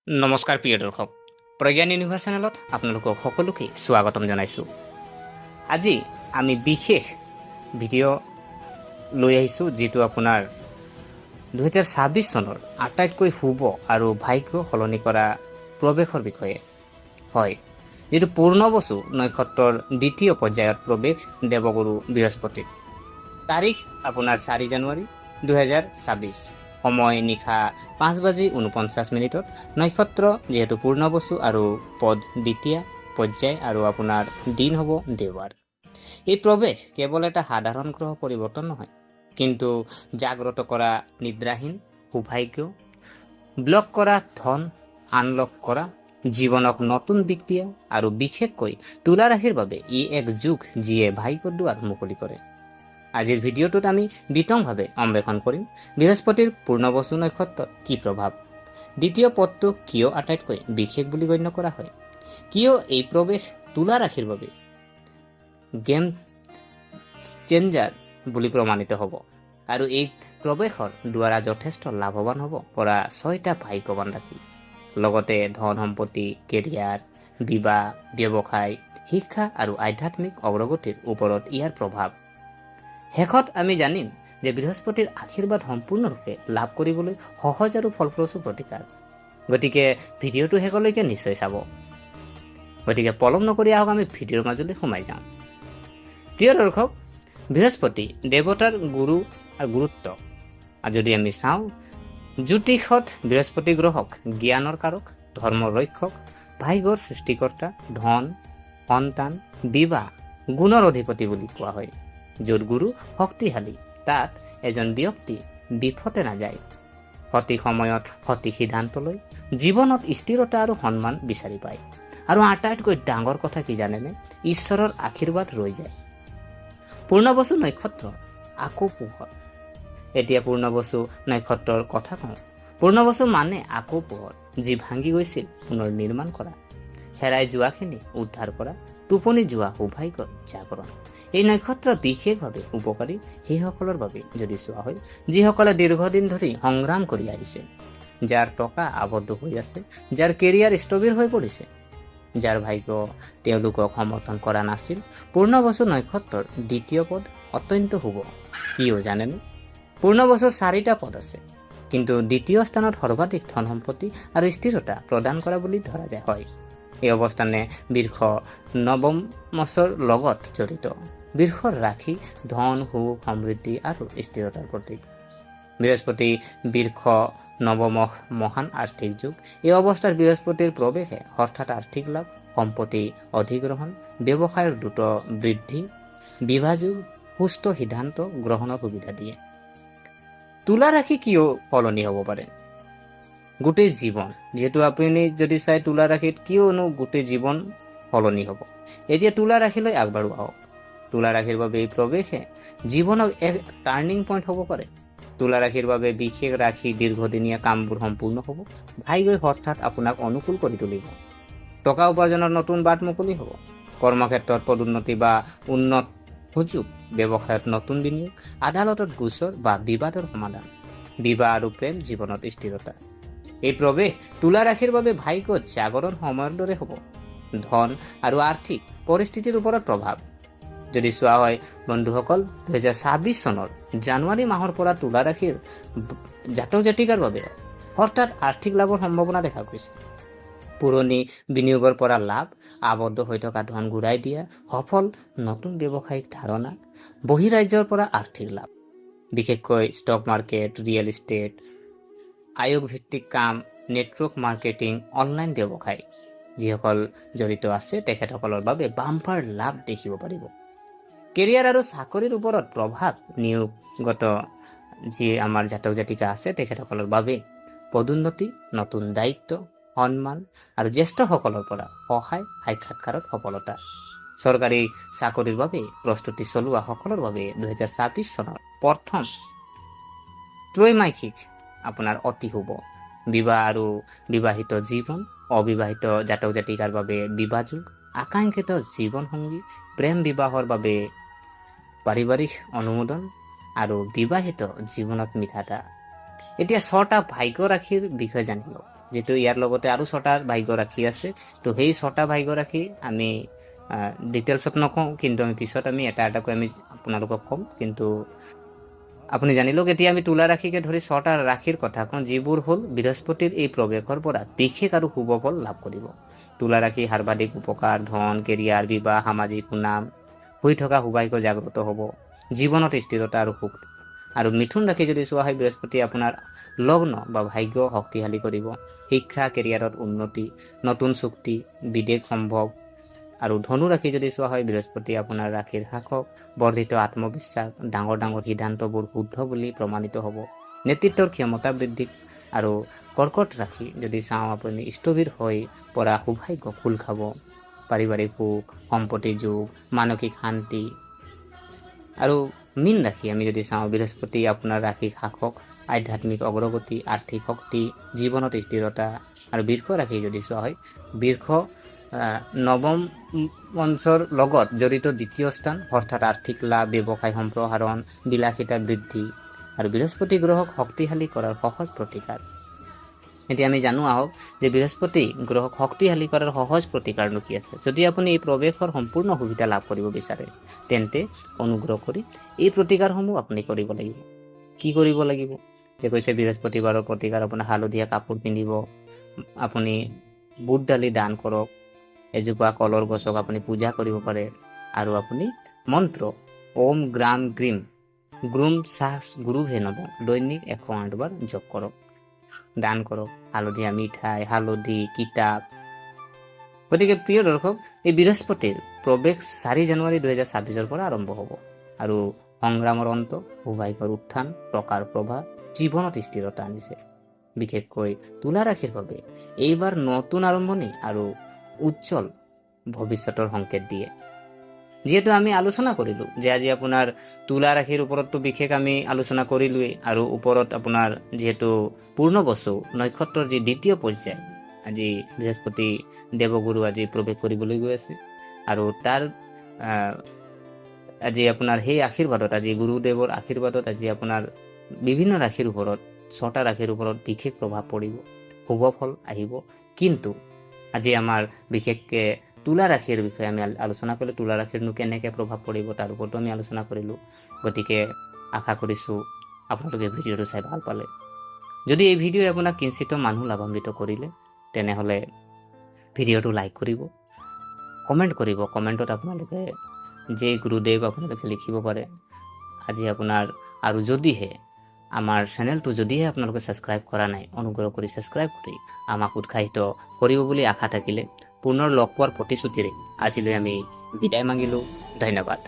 নমস্কাৰ প্ৰিয় দৰ্শক, প্ৰজ্ঞান ইউনিভাৰ্ছ চেনেলত আপোনালোকক সকলোকে স্বাগতম জনাইছোঁ। আজি আমি বিশেষ ভিডিঅ' লৈ আহিছোঁ, যিটো আপোনাৰ 2026 চনৰ আটাইতকৈ শুভ আৰু ভাগ্য সলনি কৰা প্ৰৱেশৰ বিষয়ে হয়, যিটো পূৰ্ণবসু নক্ষত্ৰৰ দ্বিতীয় পৰ্যায়ত প্ৰৱেশ দেৱগুৰু বৃহস্পতি। তাৰিখ আপোনাৰ 4 জানুৱাৰী 2026, সময় নিশা 5:49। নক্ষত্ৰ যিহেতু পূৰ্ণবসু আৰু পদ দ্বিতীয় পৰ্যায়, আৰু আপোনাৰ দিন হ'ব দেওবাৰ। এই প্ৰৱেশ কেৱল এটা সাধাৰণ গ্ৰহ পৰিৱৰ্তন নহয়, কিন্তু জাগ্ৰত কৰা নিদ্ৰাহীন সৌভাগ্য, ব্লক কৰা ধন আনলক কৰা, জীৱনক নতুন দিশ দিয়া, আৰু বিশেষকৈ তুলা ৰাশিৰ বাবে ই এক যুগ যিয়ে ভাগ্যৰ দুৱাৰ মুকলি কৰে। আজিৰ ভিডিঅ'টোত আমি বিতংভাৱে অন্বেষণ কৰিম বৃহস্পতিৰ পূৰ্ণবসু নক্ষত্ৰৰ কি প্ৰভাৱ, দ্বিতীয় পদটো কিয় আটাইতকৈ বিশেষ বুলি গণ্য কৰা হয়, কিয় এই প্ৰৱেশ তুলা ৰাশিৰ বাবে গেম চেঞ্জাৰ বুলি প্ৰমাণিত হ'ব, আৰু এই প্ৰৱেশৰ দ্বাৰা যথেষ্ট লাভৱান হ'ব পৰা 6টা ভাগ্যৱান ৰাশি, লগতে ধন সম্পত্তি, কেৰিয়াৰ, বিবাহ, ব্যৱসায়, শিক্ষা আৰু আধ্যাত্মিক অগ্ৰগতিৰ ওপৰত ইয়াৰ প্ৰভাৱ। শেষত আমি জানিম যে বৃহস্পতিৰ আশীৰ্বাদ সম্পূৰ্ণৰূপে লাভ কৰিবলৈ সহজ আৰু ফলপ্ৰসূ প্ৰতিকাৰ। গতিকে ভিডিঅ'টো শেষলৈকে নিশ্চয় চাব। গতিকে পলম নকৰি আহক আমি ভিডিঅ'ৰ মাজলৈ সোমাই যাওঁ। প্ৰিয় দৰ্শক, বৃহস্পতি দেৱতাৰ গুৰু আৰু গুৰুত্ব যদি আমি চাওঁ, জ্যোতিষত বৃহস্পতি গ্ৰহক জ্ঞানৰ কাৰক, ধৰ্মৰ ৰক্ষক, ভাগ্যৰ সৃষ্টিকৰ্তা, ধন, সন্তান, বিবাহ, গুণৰ অধিপতি বুলি কোৱা হয়। য'ত গুৰু শক্তিশালী, তাত এজন ব্যক্তি বিফতে নাযায়, সঠিক সময়ত সঠিক সিদ্ধান্ত লৈ জীৱনত স্থিৰতা আৰু সন্মান বিচাৰি পায়। আৰু আটাইতকৈ ডাঙৰ কথা কি জানেনে? ঈশ্বৰৰ আশীৰ্বাদ ৰৈ যায়। পূৰ্ণবসু নক্ষত্ৰ আকৌ পোহৰ। এতিয়া পূৰ্ণবসু নক্ষত্ৰৰ কথা কওঁ। পূৰ্ণবসু মানে আকৌ পোহৰ, যি ভাঙি গৈছিল পুনৰ নিৰ্মাণ কৰা, হেৰাই যোৱাখিনি উদ্ধাৰ কৰা, টোপনি যোৱা সৌভাগ্যৰ জাগৰণ। এই নক্ষত্ৰ বিশেষভাৱে উপকাৰী সেইসকলৰ বাবে যদি চোৱা হয়, যিসকলে দীৰ্ঘদিন ধৰি সংগ্ৰাম কৰি আহিছে, যাৰ টকা আবদ্ধ হৈ আছে, যাৰ কেৰিয়াৰ স্থবিৰ হৈ পৰিছে, যাৰ ভাগ্য তেওঁলোকক সমৰ্থন কৰা নাছিল। পূৰ্ণবসু নক্ষত্ৰৰ দ্বিতীয় পদ অত্যন্ত শুভ। কিয় জানেনে? পূৰ্ণবসুৰ 4টা পদ আছে, কিন্তু দ্বিতীয় স্থানত সৰ্বাধিক ধন সম্পত্তি আৰু স্থিৰতা প্ৰদান কৰা বুলি ধৰা যায় হয়। এই অৱস্থানে বৃষ নৱমসৰ লগত জড়িত। বৃষৰ ৰাশি ধন, সুখ, সমৃদ্ধি আৰু স্থিৰতাৰ প্ৰতীক। বৃহস্পতি বৃষ নৱমস মহান আৰ্থিক যুগ। এই অৱস্থাত বৃহস্পতিৰ প্ৰৱেশে হঠাৎ আৰ্থিক লাভ, সম্পত্তি অধিগ্ৰহণ, ব্যৱসায়ৰ দ্ৰুত বৃদ্ধি, বিভাযোগ, সুস্থ সিদ্ধান্ত গ্ৰহণৰ সুবিধা দিয়ে। তুলা ৰাশি কিয় সলনি হ'ব পাৰে? গোটেই জীৱন, যিহেতু আপুনি যদি চাই তুলা ৰাশিত কিয়নো গোটেই জীৱন সলনি হ'ব। এতিয়া তুলা ৰাশিলৈ আগবাঢ়ো আহক। তুলা ৰাশিৰ বাবে এই প্ৰৱেশে জীৱনৰ এক টাৰ্ণিং পইণ্ট হ'ব পাৰে। তুলা ৰাশিৰ বাবে বিশেষ ৰাশি দীৰ্ঘদিনীয়া কামবোৰ সম্পূৰ্ণ হ'ব। ভাগ্যই হঠাৎ আপোনাক অনুকূল কৰি তুলিব। টকা উপাৰ্জনৰ নতুন বাট মুকলি হ'ব। কৰ্মক্ষেত্ৰত পদোন্নতি বা উন্নত সুযোগ, ব্যৱসায়ত নতুন বিনিয়োগ, আদালতত গোচৰ বা বিবাদৰ সমাধান, বিবাহ আৰু প্ৰেম জীৱনত স্থিৰতা। এই প্ৰৱেশ তুলা ৰাশিৰ বাবে ভাগ্য জাগৰণ সময়ৰ দৰে হ'ব। ধন আৰু আৰ্থিক পৰিস্থিতিৰ ওপৰত প্ৰভাৱ যদি চোৱা হয় বন্ধুসকল, 2026 চনৰ জানুৱাৰী মাহৰ পৰা তুলা ৰাশিৰ জাতক জাতিকাৰ বাবে হঠাৎ আৰ্থিক লাভৰ সম্ভাৱনা দেখা গৈছে। পুৰণি বিনিয়োগৰ পৰা লাভ, আবদ্ধ হৈ থকা ধন ঘূৰাই দিয়া, সফল নতুন ব্যৱসায়িক ধাৰণা, বহিৰাজ্যৰ পৰা আৰ্থিক লাভ, বিশেষকৈ ষ্টক মাৰ্কেট, ৰিয়েল ইষ্টেট, আয়োগ ভিত্তিক কাম, নেটৱৰ্ক মাৰ্কেটিং, অনলাইন ব্যৱসায় যিসকল জড়িত আছে তেখেতসকলৰ বাবে বাম্পাৰ লাভ দেখিব পাৰিব। কেৰিয়াৰ আৰু চাকৰিৰ ওপৰত প্ৰভাৱ, নিয়োগগত যি আমাৰ জাতক জাতিকা আছে তেখেতসকলৰ বাবে পদোন্নতি, নতুন দায়িত্ব, সন্মান আৰু জ্যেষ্ঠসকলৰ পৰা সহায়, সাক্ষাৎকাৰত সফলতা। চৰকাৰী চাকৰিৰ বাবে প্ৰস্তুতি চলোৱা সকলৰ বাবে 2026 চনৰ প্ৰথম ত্ৰৈমাসিক আপোনাৰ অতি শুভ। বিবাহ আৰু বিবাহিত জীৱন, অবিবাহিত জাতক জাতিকাৰ বাবে বিবাহযোগ, আকাংক্ষিত জীৱনসংগী, প্ৰেম বিবাহৰ বাবে পাৰিবাৰিক অনুমোদন আৰু বিবাহিত জীৱনত মিঠাটা। এতিয়া 6টা ভাগ্য ৰাশিৰ বিষয়ে জানিব, যেহেতু ইয়াৰ লগতে আৰু 6টা ভাগ্য ৰাশি আছে, তো সেই 6টা ভাগ্য ৰাশি আমি ডিটেইলছত নকওঁ, কিন্তু আমি পিছত আমি এটা এটাকৈ আমি আপোনালোকক ক'ম। কিন্তু আপুনি জানি লওক, এতিয়া আমি তুলা ৰাশিকে ধৰি 6টা ৰাশিৰ কথা কওঁ, যিবোৰ হ'ল বৃহস্পতিৰ এই প্ৰৱেশৰ পৰা বিশেষ আৰু শুভ ফল লাভ কৰিব। তুলা ৰাশি সৰ্বাধিক উপকাৰ, ধন, কেৰিয়াৰ, বিবাহ, সামাজিক সুনাম, হৈ থকা সৌভাগ্য জাগ্ৰত হ'ব, জীৱনত স্থিৰতা আৰু সুখ। আৰু মিথুন ৰাশি যদি চোৱা হয়, বৃহস্পতি আপোনাৰ লগ্ন বা ভাগ্য শক্তিশালী কৰিব, শিক্ষা কেৰিয়াৰত উন্নতি, নতুন চুক্তি, বিদেশ সম্ভৱ। আৰু ধনু ৰাশি যদি চোৱা হয়, বৃহস্পতি আপোনাৰ ৰাশিৰ শাসক, বৰ্ধিত আত্মবিশ্বাস, ডাঙৰ ডাঙৰ সিদ্ধান্তবোৰ শুদ্ধ বুলি প্ৰমাণিত হ'ব, নেতৃত্বৰ ক্ষমতা বৃদ্ধি। আৰু কৰ্কট ৰাশি যদি চাওঁ, আপুনি স্থবিৰ হৈ পৰা সৌভাগ্য খোল খাব, পাৰিবাৰিক সুখ, সম্পত্তি যোগ, মানসিক শান্তি। আৰু মীন ৰাশি আমি যদি চাওঁ, বৃহস্পতি আপোনাৰ ৰাশি শাসক, আধ্যাত্মিক অগ্ৰগতি, আৰ্থিক শক্তি, জীৱনত স্থিৰতা। আৰু বৃষ ৰাশি যদি চোৱা হয়, বৃষ নৱম মঞ্চৰ লগত জড়িত দ্বিতীয় স্থান, অৰ্থাৎ আৰ্থিক লাভ, ব্যৱসায় সম্প্ৰসাৰণ, বিলাসিতা বৃদ্ধি। আৰু বৃহস্পতি গ্ৰহক শক্তিশালী কৰাৰ সহজ প্ৰতিকাৰ। এতিয়া আমি জানো আহক যে বৃহস্পতি গ্ৰহক শক্তিশালী কৰাৰ সহজ প্ৰতিকাৰনো কি আছে। যদি আপুনি এই প্ৰৱেশৰ সম্পূৰ্ণ সুবিধা লাভ কৰিব বিচাৰে, তেন্তে অনুগ্ৰহ কৰি এই প্ৰতিকাৰসমূহ আপুনি কৰিব লাগিব। কি কৰিব লাগিব? যে কৈছে বৃহস্পতিবাৰৰ প্ৰতিকাৰ, আপোনাৰ হালধীয়া কাপোৰ পিন্ধিব, আপুনি বুট দালি দান কৰক, এজোপা কলৰ গছক আপুনি পূজা কৰিব পাৰে। আৰু আপুনি মন্ত্ৰ ওম গ্ৰাম গ্ৰীম গ্ৰুম চাহ গুৰু হে নম দৈনিক 108 বাৰ জপ কৰক, দান কৰক হালধীয়া মিঠাই, হালধি, কিতাপ। গতিকে প্ৰিয় দৰ্শক, এই বৃহস্পতিৰ প্ৰৱেশ 4 জানুৱাৰী 2026 পৰা আৰম্ভ হ'ব। আৰু সংগ্ৰামৰ অন্ত, সৌভাগ্যৰ উত্থান, টকাৰ প্ৰভাৱ, জীৱনত স্থিৰতা আনিছে। বিশেষকৈ তুলা ৰাশিৰ বাবে এইবাৰ নতুন আৰম্ভণি আৰু উজ্জ্বল ভৱিষ্যতৰ সংকেত দিয়ে। যিহেতু আমি আলোচনা কৰিলোঁ যে আজি আপোনাৰ তুলা ৰাশিৰ ওপৰততো বিশেষ আমি আলোচনা কৰিলোৱেই, আৰু ওপৰত আপোনাৰ যিহেতু পূৰ্ণবসু নক্ষত্ৰৰ যি দ্বিতীয় পৰ্যায়, আজি বৃহস্পতি দেৱগুৰু আজি প্ৰৱেশ কৰিবলৈ গৈ আছে। আৰু তাৰ আজি আপোনাৰ সেই আশীৰ্বাদত, আজি গুৰুদেৱৰ আশীৰ্বাদত আজি আপোনাৰ বিভিন্ন ৰাশিৰ ওপৰত, 6টা ৰাশিৰ ওপৰত বিশেষ প্ৰভাৱ পৰিব, শুভ ফল আহিব। কিন্তু আজি আমাৰ বিশেষকৈ তুলা ৰাশিৰ বিষয়ে আমি আলোচনা কৰিলোঁ। তুলা ৰাশিৰনো কেনেকৈ প্ৰভাৱ পৰিব তাৰ ওপৰতো আমি আলোচনা কৰিলোঁ। গতিকে আশা কৰিছোঁ আপোনালোকে ভিডিঅ'টো চাই ভাল পালে। যদি এই ভিডিঅ'ই আপোনাক কিঞ্চিত মানুহ লাভান্বিত কৰিলে, তেনেহ'লে ভিডিঅ'টো লাইক কৰিব, কমেণ্ট কৰিব। কমেণ্টত আপোনালোকে যে গুৰুদেৱ আপোনালোকে লিখিব পাৰে। আজি আপোনাৰ আৰু যদিহে আমাৰ চেনেলটো যদিহে আপোনালোকে ছাবস্ক্ৰাইব কৰা নাই, অনুগ্ৰহ কৰি ছাবস্ক্ৰাইব কৰি আমাক উৎসাহিত কৰিব বুলি আশা থাকিলে, পুনৰ লগ পোৱাৰ প্ৰতিশ্ৰুতিৰে আজিলৈ আমি বিদায় মাগিলোঁ। ধন্যবাদ।